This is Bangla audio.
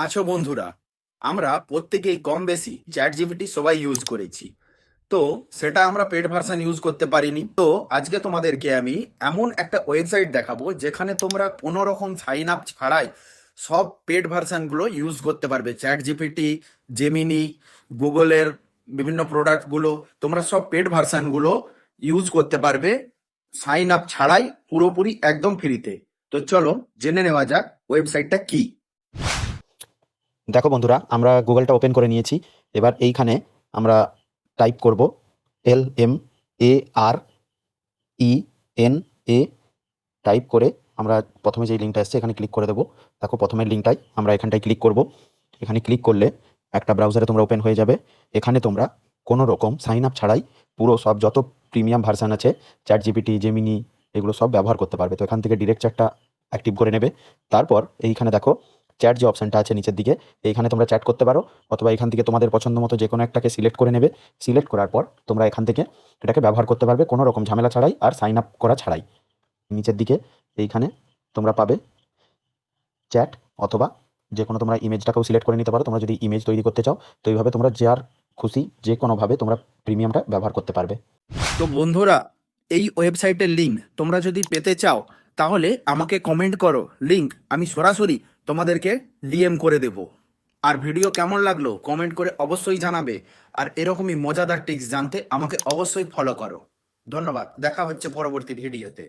আছো বন্ধুরা? আমরা প্রত্যেকেই কম বেশি চ্যাট জিপিটি সবাই ইউজ করেছি। তো সেটা আমরা পেড ভার্সন ইউজ করতে পারিনি। তো আজকে তোমাদেরকে আমি এমন একটা ওয়েবসাইট দেখাবো যেখানে তোমরা কোনো রকম সাইন আপ ছাড়াই সব পেড ভার্সনগুলো ইউজ করতে পারবে। চ্যাট জিপিটি, জেমিনি, গুগলের বিভিন্ন প্রোডাক্টগুলো তোমরা সব পেড ভার্সনগুলো ইউজ করতে পারবে সাইন আপ ছাড়াই, পুরোপুরি একদম ফ্রিতে। তো চলো জেনে নেওয়া যাক ওয়েবসাইটটা কি। দেখো বন্ধুরা, আমরা গুগলটা ওপেন করে নিয়েছি। এবার এইখানে আমরা টাইপ করব LMARENA। টাইপ করে আমরা প্রথমে যে লিঙ্কটা এসছে এখানে ক্লিক করে দেবো। দেখো প্রথমের লিঙ্কটাই আমরা এখানটায় ক্লিক করব। এখানে ক্লিক করলে একটা ব্রাউজারে তোমরা ওপেন হয়ে যাবে। এখানে তোমরা কোনো রকম সাইন আপ ছাড়াই পুরো সব যত প্রিমিয়াম ভার্সান আছে, চ্যাট জিপিটি, জেমিনি, এগুলো সব ব্যবহার করতে পারবে। তো এখান থেকে ডিরেক্ট চ্যাটটা অ্যাক্টিভ করে নেবে। তারপর এইখানে দেখো চ্যাট যে অপশানটা আছে নিচের দিকে, এইখানে তোমরা চ্যাট করতে পারো, অথবা এখান থেকে তোমাদের পছন্দ মতো যে কোনো একটাকে সিলেক্ট করে নেবে। সিলেক্ট করার পর তোমরা এখান থেকে এটাকে ব্যবহার করতে পারবে কোনো রকম ঝামেলা ছাড়াই আর সাইন আপ করা ছাড়াই। নিচের দিকে এইখানে তোমরা পাবে চ্যাট, অথবা যে কোনো তোমরা ইমেজটাকেও সিলেক্ট করে নিতে পারো। তোমরা যদি ইমেজ তৈরি করতে চাও তো এইভাবে তোমরা যার খুশি যে কোনোভাবে তোমরা প্রিমিয়ামটা ব্যবহার করতে পারবে। তো বন্ধুরা, এই ওয়েবসাইটের লিঙ্ক তোমরা যদি পেতে চাও তাহলে আমাকে কমেন্ট করো, লিঙ্ক আমি সরাসরি তোমাদেরকে ডিএম করে দেব। আর ভিডিও কেমন লাগলো কমেন্ট করে অবশ্যই জানাবে। আর এরকমই মজাদার টিপস জানতে আমাকে অবশ্যই ফলো করো। ধন্যবাদ, দেখা হচ্ছে পরবর্তী ভিডিওতে।